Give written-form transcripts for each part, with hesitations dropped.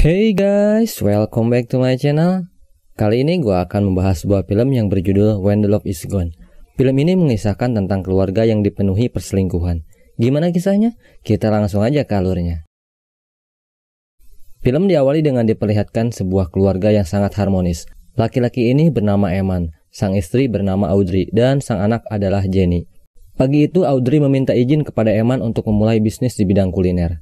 Hey guys, welcome back to my channel. Kali ini gue akan membahas sebuah film yang berjudul When the Love is Gone. Film ini mengisahkan tentang keluarga yang dipenuhi perselingkuhan. Gimana kisahnya? Kita langsung aja ke alurnya. Film diawali dengan diperlihatkan sebuah keluarga yang sangat harmonis. Laki-laki ini bernama Eman, sang istri bernama Audrey, dan sang anak adalah Jenny. Pagi itu Audrey meminta izin kepada Eman untuk memulai bisnis di bidang kuliner.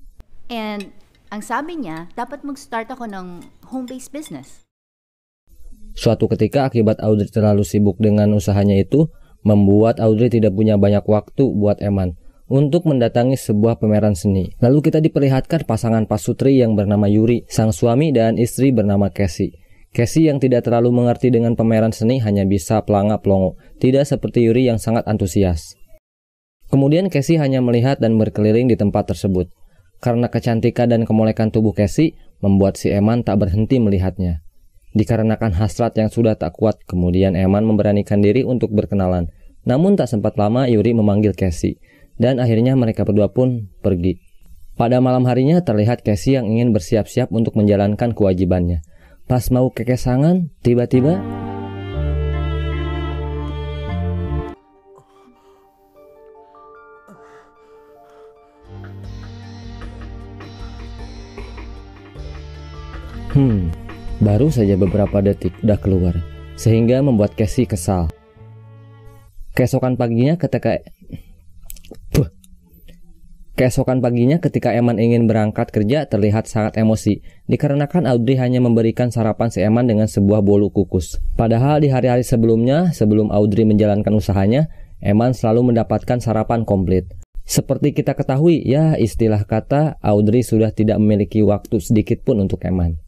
And ang sabi niya, dapat mag-start ako ng home-based business. Suatu ketika akibat Audrey terlalu sibuk dengan usahanya itu, membuat Audrey tidak punya banyak waktu buat Eman untuk mendatangi sebuah pameran seni. Lalu kita diperlihatkan pasangan pasutri yang bernama Yuri, sang suami dan istri bernama Casey. Casey yang tidak terlalu mengerti dengan pameran seni hanya bisa pelangap-pelongo, tidak seperti Yuri yang sangat antusias. Kemudian Casey hanya melihat dan berkeliling di tempat tersebut. Karena kecantikan dan kemolekan tubuh Casey, membuat si Eman tak berhenti melihatnya. Dikarenakan hasrat yang sudah tak kuat, kemudian Eman memberanikan diri untuk berkenalan. Namun tak sempat lama Yuri memanggil Casey, dan akhirnya mereka berdua pun pergi. Pada malam harinya terlihat Casey yang ingin bersiap-siap untuk menjalankan kewajibannya. Pas mau kekesangan, tiba-tiba baru saja beberapa detik udah keluar, sehingga membuat Casey kesal. Keesokan paginya ketika Eman ingin berangkat kerja terlihat sangat emosi, dikarenakan Audrey hanya memberikan sarapan si Eman dengan sebuah bolu kukus. Padahal di hari-hari sebelumnya, sebelum Audrey menjalankan usahanya, Eman selalu mendapatkan sarapan komplit. Seperti kita ketahui, ya istilah kata, Audrey sudah tidak memiliki waktu sedikit pun untuk Eman.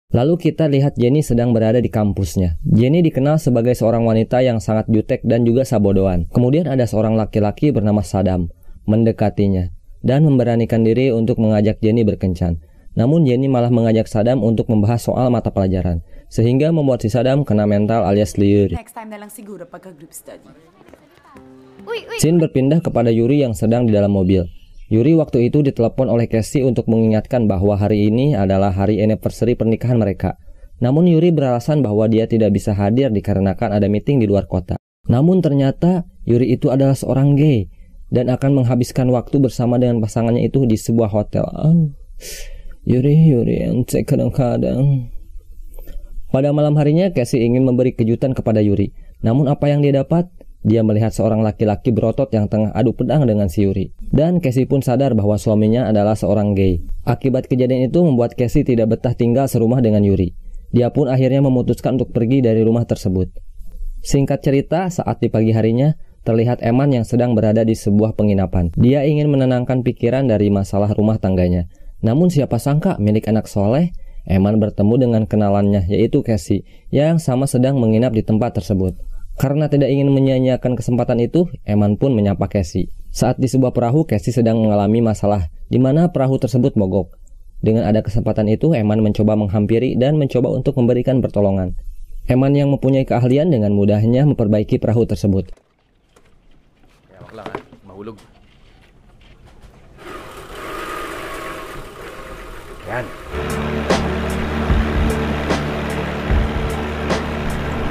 Lalu kita lihat Jenny sedang berada di kampusnya. Jenny dikenal sebagai seorang wanita yang sangat jutek dan juga sabodoan. Kemudian ada seorang laki-laki bernama Saddam mendekatinya dan memberanikan diri untuk mengajak Jenny berkencan. Namun Jenny malah mengajak Saddam untuk membahas soal mata pelajaran, sehingga membuat si Saddam kena mental alias liur. Next time na lang siguro pagka group study. Scene berpindah kepada Yuri yang sedang di dalam mobil. Yuri waktu itu ditelepon oleh Casey untuk mengingatkan bahwa hari ini adalah hari anniversary pernikahan mereka. Namun Yuri beralasan bahwa dia tidak bisa hadir dikarenakan ada meeting di luar kota. Namun ternyata Yuri itu adalah seorang gay dan akan menghabiskan waktu bersama dengan pasangannya itu di sebuah hotel. Yuri yang kadang-kadang. Pada malam harinya Casey ingin memberi kejutan kepada Yuri. Namun apa yang dia dapat? Dia melihat seorang laki-laki berotot yang tengah adu pedang dengan si Yuri. Dan Casey pun sadar bahwa suaminya adalah seorang gay. Akibat kejadian itu membuat Casey tidak betah tinggal serumah dengan Yuri. Dia pun akhirnya memutuskan untuk pergi dari rumah tersebut. Singkat cerita, saat di pagi harinya, terlihat Eman yang sedang berada di sebuah penginapan. Dia ingin menenangkan pikiran dari masalah rumah tangganya. Namun siapa sangka milik anak soleh, Eman bertemu dengan kenalannya yaitu Casey yang sama sedang menginap di tempat tersebut. Karena tidak ingin menyia-nyiakan kesempatan itu, Eman pun menyapa Casey. Saat di sebuah perahu, Casey sedang mengalami masalah, di mana perahu tersebut mogok. Dengan ada kesempatan itu, Eman mencoba menghampiri dan mencoba untuk memberikan pertolongan. Eman yang mempunyai keahlian dengan mudahnya memperbaiki perahu tersebut. Ya, wag lang ha. Mahulog. Yan.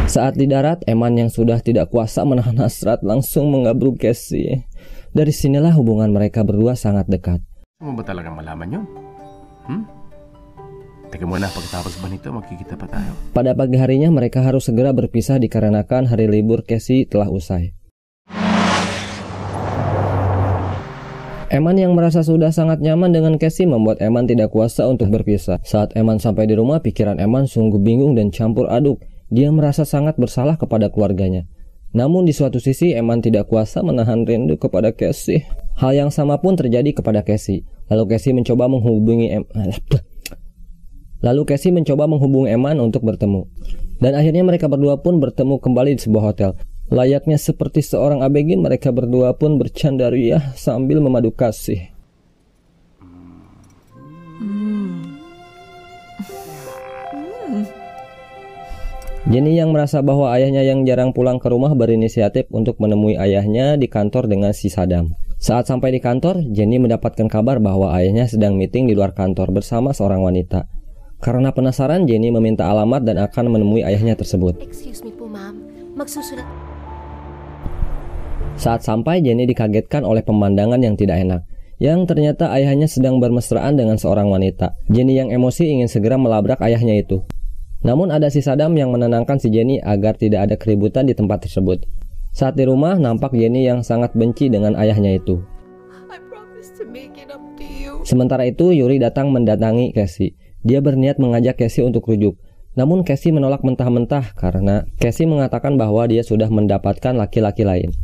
Saat di darat, Eman yang sudah tidak kuasa menahan hasrat langsung mengabruk Casey. Dari sinilah hubungan mereka berdua sangat dekat. Mo ba talagang malaman yun? Teka muna, pagkatapos ba nito, magkikita pa tayo. Pada pagi harinya mereka harus segera berpisah dikarenakan hari libur Casey telah usai. Eman yang merasa sudah sangat nyaman dengan Casey membuat Eman tidak kuasa untuk berpisah. Saat Eman sampai di rumah, pikiran Eman sungguh bingung dan campur aduk. Dia merasa sangat bersalah kepada keluarganya. Namun di suatu sisi Eman tidak kuasa menahan rindu kepada Casey. Hal yang sama pun terjadi kepada Casey. Lalu Casey mencoba menghubungi Eman untuk bertemu. Dan akhirnya mereka berdua pun bertemu kembali di sebuah hotel. Layaknya seperti seorang ABG, mereka berdua pun bercandariah sambil memadu kasih. Jenny yang merasa bahwa ayahnya yang jarang pulang ke rumah berinisiatif untuk menemui ayahnya di kantor dengan si Saddam. Saat sampai di kantor, Jenny mendapatkan kabar bahwa ayahnya sedang meeting di luar kantor bersama seorang wanita. Karena penasaran, Jenny meminta alamat dan akan menemui ayahnya tersebut. Excuse me po, ma'am. Magsusulat. Saat sampai, Jenny dikagetkan oleh pemandangan yang tidak enak, yang ternyata ayahnya sedang bermesraan dengan seorang wanita. Jenny yang emosi ingin segera melabrak ayahnya itu. Namun ada si Sadam yang menenangkan si Jenny agar tidak ada keributan di tempat tersebut. Saat di rumah, nampak Jenny yang sangat benci dengan ayahnya itu. I promise to make it up to you. Sementara itu, Yuri datang mendatangi Casey. Dia berniat mengajak Casey untuk rujuk. Namun Casey menolak mentah-mentah karena Casey mengatakan bahwa dia sudah mendapatkan laki-laki lain.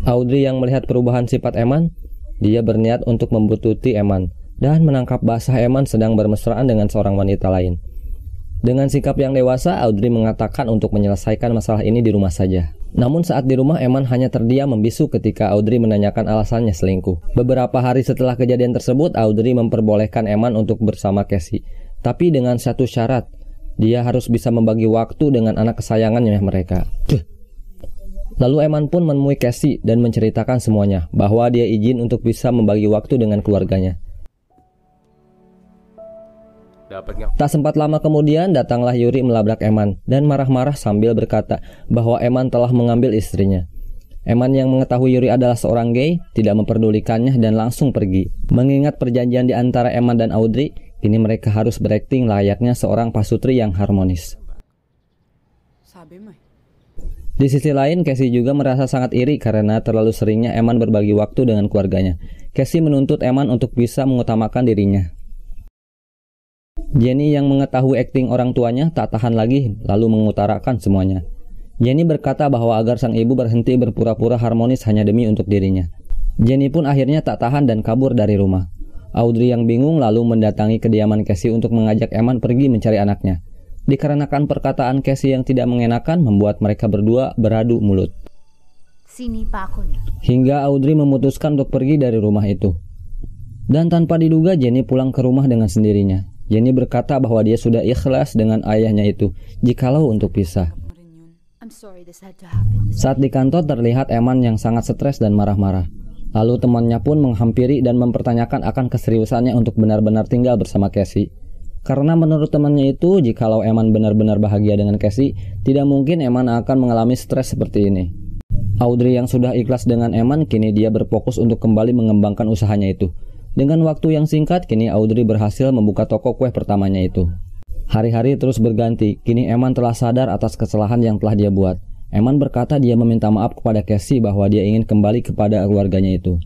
Audrey yang melihat perubahan sifat Eman, dia berniat untuk membuntuti Eman dan menangkap basah Eman sedang bermesraan dengan seorang wanita lain. Dengan sikap yang dewasa, Audrey mengatakan untuk menyelesaikan masalah ini di rumah saja. Namun saat di rumah, Eman hanya terdiam membisu ketika Audrey menanyakan alasannya selingkuh. Beberapa hari setelah kejadian tersebut, Audrey memperbolehkan Eman untuk bersama Casey. Tapi dengan satu syarat, dia harus bisa membagi waktu dengan anak kesayangannya mereka. Lalu Eman pun menemui Casey dan menceritakan semuanya, bahwa dia izin untuk bisa membagi waktu dengan keluarganya. Tak sempat lama kemudian, datanglah Yuri melabrak Eman dan marah-marah sambil berkata bahwa Eman telah mengambil istrinya. Eman yang mengetahui Yuri adalah seorang gay, tidak memperdulikannya dan langsung pergi. Mengingat perjanjian di antara Eman dan Audrey, kini mereka harus berakting layaknya seorang pasutri yang harmonis. Sabi mo eh. Di sisi lain, Casey juga merasa sangat iri karena terlalu seringnya Eman berbagi waktu dengan keluarganya. Casey menuntut Eman untuk bisa mengutamakan dirinya. Jenny yang mengetahui akting orang tuanya tak tahan lagi lalu mengutarakan semuanya. Jenny berkata bahwa agar sang ibu berhenti berpura-pura harmonis hanya demi untuk dirinya. Jenny pun akhirnya tak tahan dan kabur dari rumah. Audrey yang bingung lalu mendatangi kediaman Casey untuk mengajak Eman pergi mencari anaknya. Dikarenakan perkataan Casey yang tidak mengenakan membuat mereka berdua beradu mulut. Sinipa ako niya. Hingga Audrey memutuskan untuk pergi dari rumah itu. Dan tanpa diduga Jenny pulang ke rumah dengan sendirinya. Jenny berkata bahwa dia sudah ikhlas dengan ayahnya itu jikalau untuk pisah. I'm sorry this had to happen. Saat di kantor terlihat Eman yang sangat stres dan marah-marah. Lalu temannya pun menghampiri dan mempertanyakan akan keseriusannya untuk benar-benar tinggal bersama Casey. Karena menurut temannya itu, jikalau Eman benar-benar bahagia dengan Casey, tidak mungkin Eman akan mengalami stres seperti ini. Audrey yang sudah ikhlas dengan Eman, kini dia berfokus untuk kembali mengembangkan usahanya itu. Dengan waktu yang singkat, kini Audrey berhasil membuka toko kue pertamanya itu. Hari-hari terus berganti, kini Eman telah sadar atas kesalahan yang telah dia buat. Eman berkata dia meminta maaf kepada Casey bahwa dia ingin kembali kepada keluarganya itu.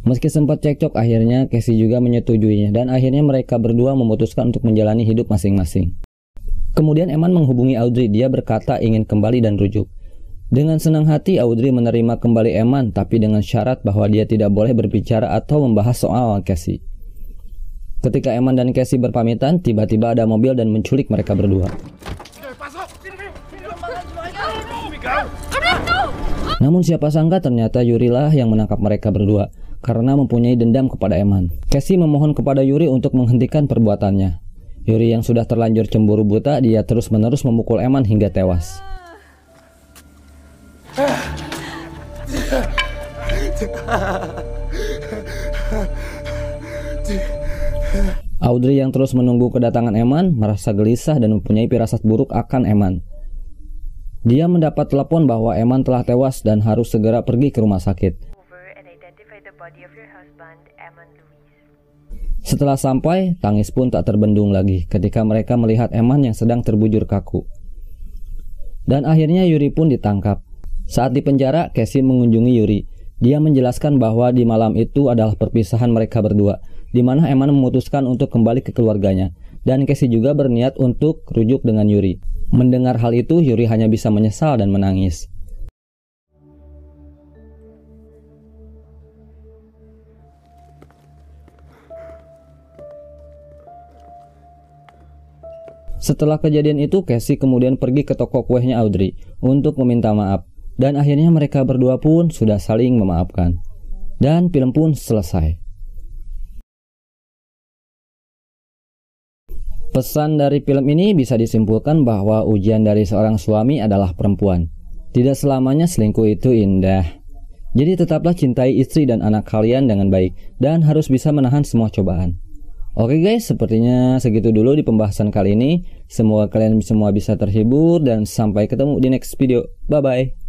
Meski sempat cekcok, akhirnya Casey juga menyetujuinya dan akhirnya mereka berdua memutuskan untuk menjalani hidup masing-masing. Kemudian Eman menghubungi Audrey, dia berkata ingin kembali dan rujuk. Dengan senang hati Audrey menerima kembali Eman, tapi dengan syarat bahwa dia tidak boleh berbicara atau membahas soal Casey. Ketika Eman dan Casey berpamitan, tiba-tiba ada mobil dan menculik mereka berdua. Namun siapa sangka ternyata Yuri lah yang menangkap mereka berdua karena mempunyai dendam kepada Eman. Casey memohon kepada Yuri untuk menghentikan perbuatannya. Yuri yang sudah terlanjur cemburu buta, dia terus-menerus memukul Eman hingga tewas. Audrey yang terus menunggu kedatangan Eman merasa gelisah dan mempunyai firasat buruk akan Eman. Dia mendapat telepon bahwa Eman telah tewas dan harus segera pergi ke rumah sakit. Setelah sampai, tangis pun tak terbendung lagi ketika mereka melihat Eman yang sedang terbujur kaku. Dan akhirnya Yuri pun ditangkap. Saat di penjara, Casey mengunjungi Yuri. Dia menjelaskan bahwa di malam itu adalah perpisahan mereka berdua, di mana Eman memutuskan untuk kembali ke keluarganya. Dan Casey juga berniat untuk rujuk dengan Yuri. Mendengar hal itu, Yuri hanya bisa menyesal dan menangis. Setelah kejadian itu, Casey kemudian pergi ke toko kuenya Audrey untuk meminta maaf. Dan akhirnya mereka berdua pun sudah saling memaafkan. Dan film pun selesai. Pesan dari film ini bisa disimpulkan bahwa ujian dari seorang suami adalah perempuan. Tidak selamanya selingkuh itu indah. Jadi tetaplah cintai istri dan anak kalian dengan baik dan harus bisa menahan semua cobaan. Oke guys, sepertinya segitu dulu di pembahasan kali ini. Semoga kalian semua bisa terhibur dan sampai ketemu di next video. Bye bye.